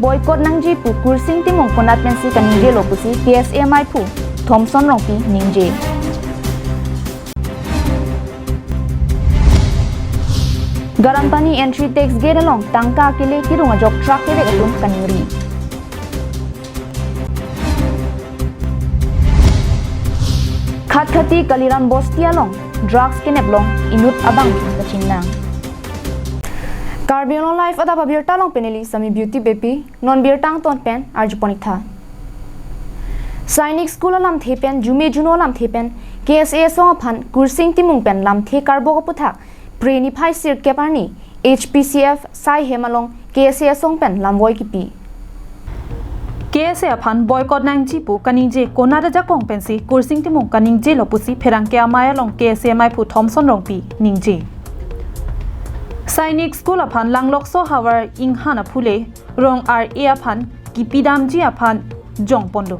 boycott nangji pu kursing timong konat pensi kaningje lopusi PSMI pu Thomson rongpi ningje Garampani entry tax gate along tangka kile kirunga jok truck kile gatum kaningri Khat-khati kaliran bostia long drugs kineplong inut abang kachinna Carbion life ada babir talong peneli sami beauty baby non bir tang ton pen arjuponitha Sainik school lam thepen jume juno lam thepen KSA song phan kursing timung pen lam the karbo ko puthak preni phai sir keparni HPCF sai hemalong KSA song pen lam voi kipi KSA phan boycott nang chi pu kaningje konara ja kong pensi kursing timung kaningje lopusi pherang ke amaya long KSA mai pu Thomson rongpi ningje Sainik school aphan langlok so hawar inghana phule rong RA aphan kipidam ji aphan jong pondo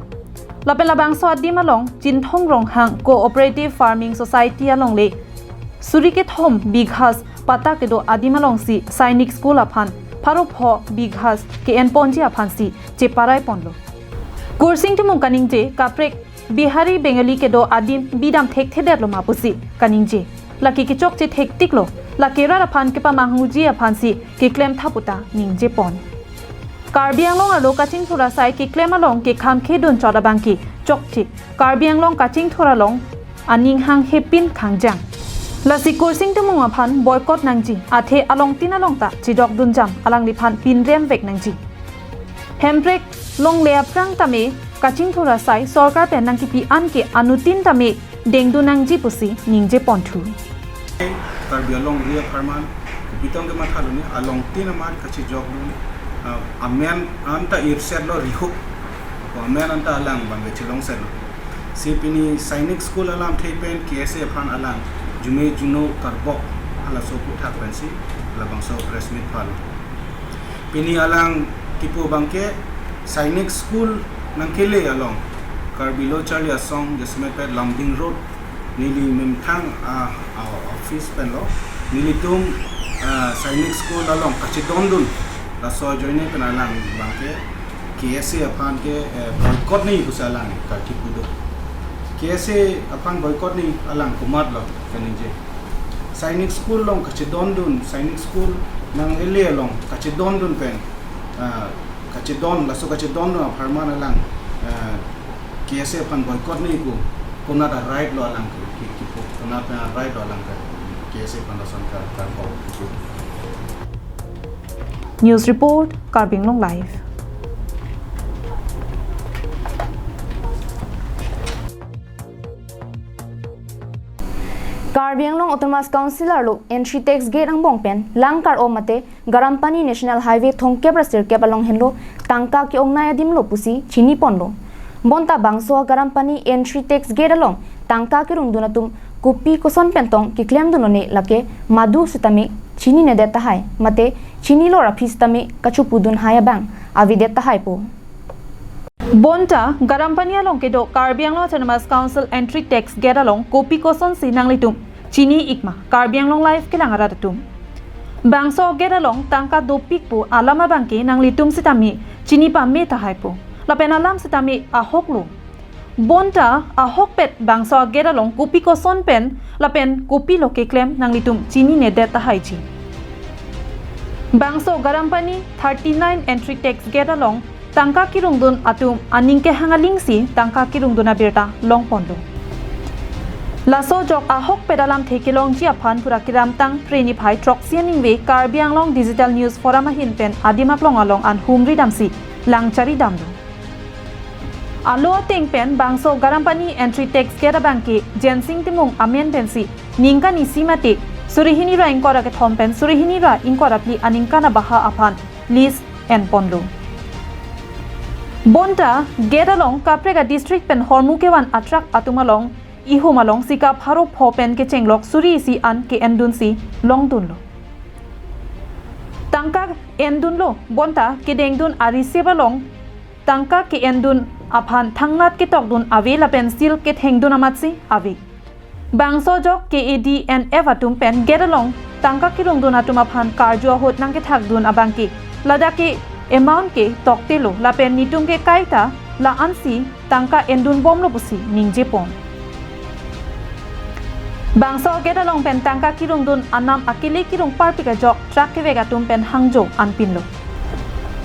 lapela bang so adima long jinthong rong hang cooperative farming society along le surike thom bighas pata ke do adima long si Sainik school aphan pharo pho bighas ke en ponji aphan si cheparai ponlo kursing timung kaningje kaprek bihari bengali ke do adim bidam thek theder lo mapusi kaningje laki ki chok che thek tik lo lakera aphan ke pamanghuji aphan si ke claim thaputa ningje pon Karbianglong alo kaching thura sai ke claim along ke khamkhe don choda bangki chokthi Karbianglong kaching thura long aning hang hepin khangjang lasi kursing tumung aphan boycott nangji athe along tin along ta chidok dunjam alang li phan pinrem vek nangji hembrek long le aprang tame kaching thura sai sarkar pen nangki pi an ke anutin tame dengdu nangji pusi ningje ponthu Karbianglong ria farman bitong ke mathaluni along tin amar kachi jog dun amen anta irset lo rihuk amen anta alang bangge chilong sen sipini Sainik school alam theipen KSA phan alang jume juno karbo ala so puthak pensi labang so press meet phal pini alang tipo bangke Sainik school nangkele along Karbilo Charlie Asong Jasmepet Lambing Road nili memthang office pen lo nili tum Sainik school along kachidondun la so joine pen alang bangke KSA aphan ke boycott nei kusalang ka kipudo KSA aphan boycott nei alang kumat lo kanije Sainik school long kachidondun Sainik school nang ele long kachidondun pen kachidon la so kachidon farman alang KSA aphan boycott nei ku kuna da right lo alang ki kuna da right lo alang KSA aphan son ka News report Karbianglong live Karbianglong Autonomous Councilor lo entry tax gate ang bongpen langkar o mate Garampani National Highway thongke brasir ke balong henlo tangka ki ongnaya dim lo pusi chini ponlo bonta bangso Garampani entry tax gate along tangka ki rungduna tum kupi koson pentong ki claim dunone lake madu sitami chini ne deta hai mate chini lo rafis tami kachu pudun haya bang avi deta hai po Bonta Garampani along ke do Karbianglong Autonomous Council entry tax gate along kopi koson sinang litum chini ikma Karbianglong live ke langara tum bangso gate along tangka dopik pu alama bangke nang litum sitami chini pa me ta hai po lapen alam sitami ahok lo bonta ahok pet bangso gate along kopi koson pen lapen kopi lo ke claim nang litum chini ne deta hai chi bangso Garampani 39 entry tax gate along tangka kirungdun atum aningke hangalingsi tangka kirungduna birta long pondo laso jok ahok pedalam thekelong ji aphan pura kiram tang preni phai troxianing we Karbianglong digital news forum hin pen adima plong along an humri damsi langchari damdo alo teng pen bangso Garampani entry tax kera bangke jensing timung amen pensi ningka nisimati surihini ra inkora ke thom pen surihini ra inkora pli aningka na baha aphan lis en pondo bonta get along kaprega district pen hormukewan atrak atumalong ihumalong sika pharo phopen ke chenglok suri si an ke endun si long dunlo tangka endun lo bonta ke dengdun ari sebalong tangka ke endun aphan thangnat ke tokdun avela pencil ke thengdun amatsi avi bangso jok ke ADNF atum pen get along tangka ki rungdun atum aphan karjo hot nang ke thakdun abangki ladaki amount ke tokte lo la pen nitum ke kaita la ansi tangka endun bom lo pusi ningje pon bangso geta long pen tangka kirung dun anam akili kirung parpika jok truck ke vega tum pen hangjo anpin lo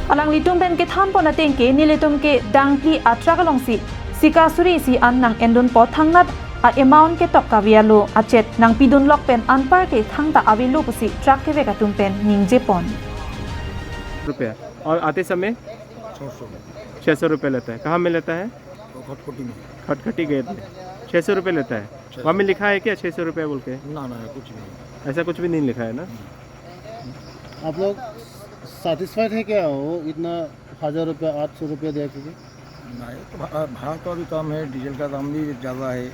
alang litum pen ke tham pon ateng ke nilitum ke dangpli atra ka long si sika suri si an nang endun po thangnat a amount ke tok kavialo achet nang pidun lok pen anpar ke thangta avilu pusi truck ke vega tum pen ningje pon रुपया और आते समय 600 रुपये लेता है। कहाँ में लेता है? खटखटी में। खटखटी गेट में 600 रुपये लेता है। वहाँ में लिखा है क्या 600 रुपये बोल के? ना कुछ नहीं, ऐसा कुछ भी नहीं लिखा है ना। आप लोग सेटिस्फाइड है क्या वो इतना 1000 रुपये 800 रुपये दिया कीजिए? नहीं तो भाड़ा तो भी कम है, डीजल का दाम भी ज़्यादा है,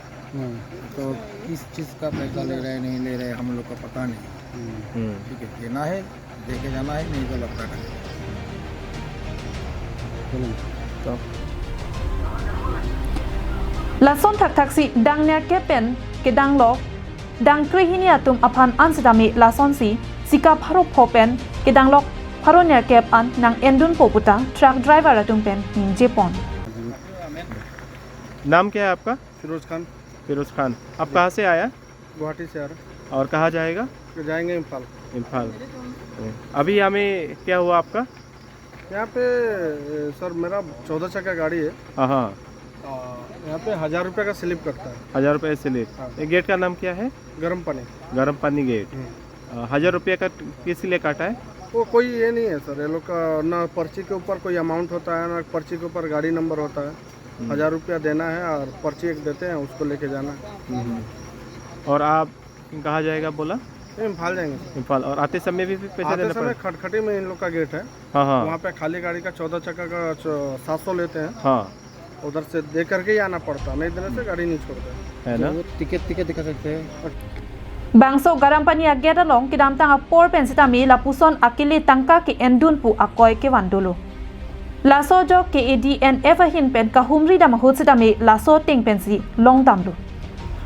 तो किस चीज़ का पैसा ले रहे हैं नहीं ले रहे हम लोग का पता नहीं। ठीक है, लेना है देके जाना है, नहीं तो लगता है। तो lason thak thaksi dang ner ke pen ke dang lo dang kri hinia tum aphan ansidami lason si sika pharo phopen ke dang lok pharo ner ke an nang endun poputa truck driver atum pen ningje pon नाम क्या है आपका? फिरोज खान, फिरोज खान। आप कहाँ से आया गुवाहाटी से आ रहा और कहाँ जाएगा? है, जाएंगे इम्फाल। इम्फाल। अभी यहाँ में क्या हुआ आपका? यहाँ पे सर मेरा 14 चक्का गाड़ी है, हाँ, यहाँ पे 1000 रुपये का स्लिप कटता है। 1000 रुपये से ले। हाँ। ये गेट का नाम क्या है? गर्म पानी। गर्म पानी गेट। 1000 रुपये का किस लिए काटा है? वो कोई ये नहीं है सर, ये लोग का ना पर्ची के ऊपर कोई अमाउंट होता है ना पर्ची के ऊपर गाड़ी नंबर होता है। 1000 रुपया देना है और पर्ची एक देते हैं, उसको लेके जाना है। और आप कहाँ जाएगा बोला? इम्फाल जाएंगे सर। इम्फाल। और आते समय भी पैसे आते देना समय पड़ेगा? खटखटी में इन लोग का गेट है, हाँ हाँ वहाँ पे खाली गाड़ी का 14 चक्का का 700 लेते हैं, हाँ, उधर से दे करके ही आना पड़ता, नहीं देने से गाड़ी नहीं छोड़ते। है ना। टिकट दिखा सकते हैं। bangso garam pani ageta long kidam tang apor pen sitami lapuson akili tangka ke endun pu akoy ke wandolo laso jo ke adn ever hin pen ka humri dam hot sitami laso ting pen si long damlu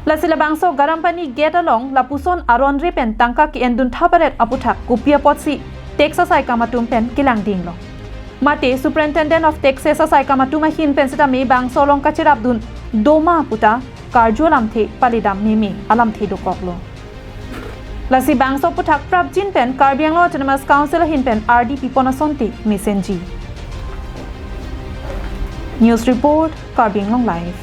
lasila bangso garam pani geta long lapuson aron re pen tangka ke endun thaparet aputhak kupia potsi texas ai kamatum pen kilang ding lo mate superintendent of texas ai kamatuma hin pen sitami bangso long kachirabdun doma puta karjolam the palidam mimi alam the dokoklo lasi bangso puthak prabjin pen Karbi Anglong Autonomous Council hin pen RDP Ponasonti Misenji News Report Karbi Anglong Live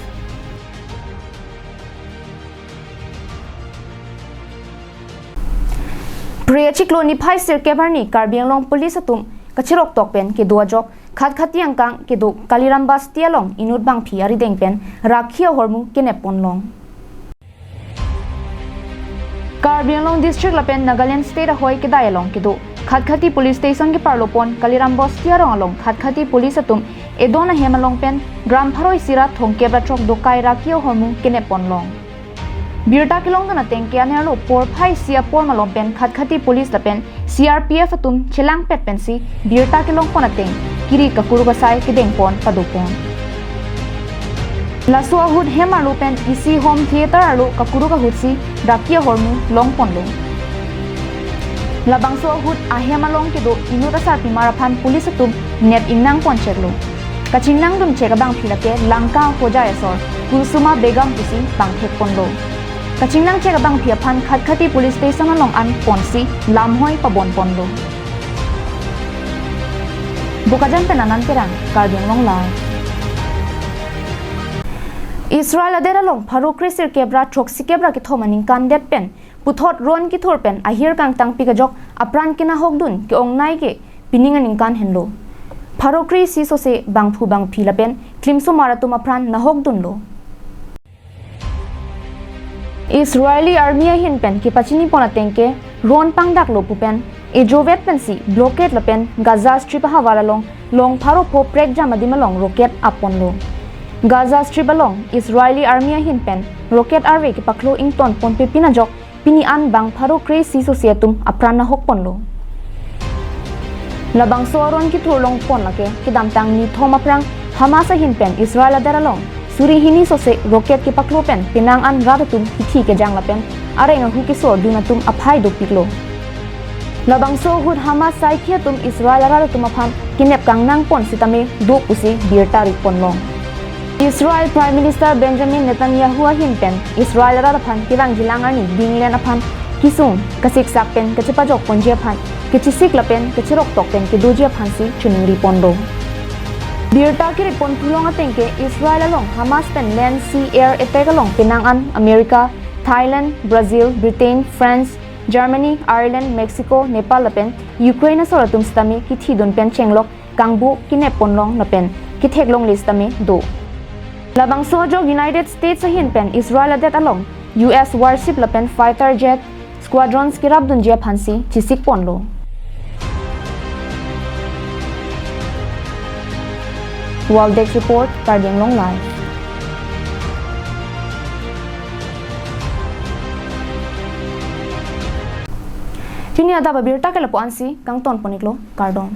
Priya Chikloni Phai Sir Kebarni Karbi Anglong Police atum kachirok tok pen ke dua jok khat khatiang kang ke do Kaliram Bas Tialong inut bang phi ari deng pen rakhia hormu kenepon long Karbi Anglong District lapen Nagaland State ahoy ke dayalong ke do khatkhati police station ke parlopon Kaliram Bostia rong along khatkhati police atum edona hemalong pen gram pharoi sira thongke batrok do kai rakio hormu kenepon long birta kilong na tengke anelo por phai sia por malong pen khatkhati police lapen CRPF atum chelang pet pensi birta kilong pon ateng kiri kakuru kasai ke deng pon padopon Lasua hud hemalu pen isi home theater alu kakuru ka hutsi rakia hormu long ponlo labang so hud ahemalong ke do inuta sar pimaraphan police tum net innang pon cheklo kachinang dum cheka bang philake langka hoja esor kulsuma begam pusi bang thek ponlo kachinang cheka bang phiaphan khatkhati police station along an ponsi lamhoi pabon ponlo bukajan penanan terang Karbi Anglong Live Israel adera long pharu krisir kebra troksi kebra ki thomaning kandet pen puthot ron ki thor pen ahir kang tang pikajok apran kina hokdun ki ongnai ke pininganing kan henlo pharu kri si so se bangphu bang phila pen klimso maratum apran na hokdun lo Israeli army hin pen ki pachini pona tengke ron pangdak lo pupen e jovet pen si blockade la pen Gaza strip hawala long pharu pho prek jamadima long rocket apon lo Gaza Strip along Israeli army hin pen rocket array ki paklo ington pon pe pinajok pini an bang pharo kre si societum aprana hok ponlo labang soron ki thurlong pon lake ki damtang ni thoma prang Hamas hin pen Israel adaralong suri hini so se rocket ki paklo pen pinang an radatum hithi ke jangla pen arenga hu ki so dunatum aphai do piklo labang so hud Hamas sai khia tum Israel ara tumaphan kinep kang nang pon sitame du pusi birta ri ponlong Israel Prime Minister Benjamin Netanyahu hinpen Israel ara phan kirang jilangani dinglen aphan kisung kasik sakpen kachipajok ponje phan kichisik lapen kachirok tokpen kiduje phansi chuning ri pondo birta ki repon tulong atengke Israel along Hamas pen land sea air attack along pinang an America Thailand Brazil Britain France Germany Ireland Mexico Nepal lapen Ukraine soratum stami ki thidon pen chenglok kangbu kinep ponlong lapen ki theklong listami do labang sojok United States ahin pen Israel adet along US warship lapen fighter jet squadrons kirab dunje phansi chisik ponlo Waldex report Guardian Long Live Kini ada babirta kala po ansi kang ton poniklo kardon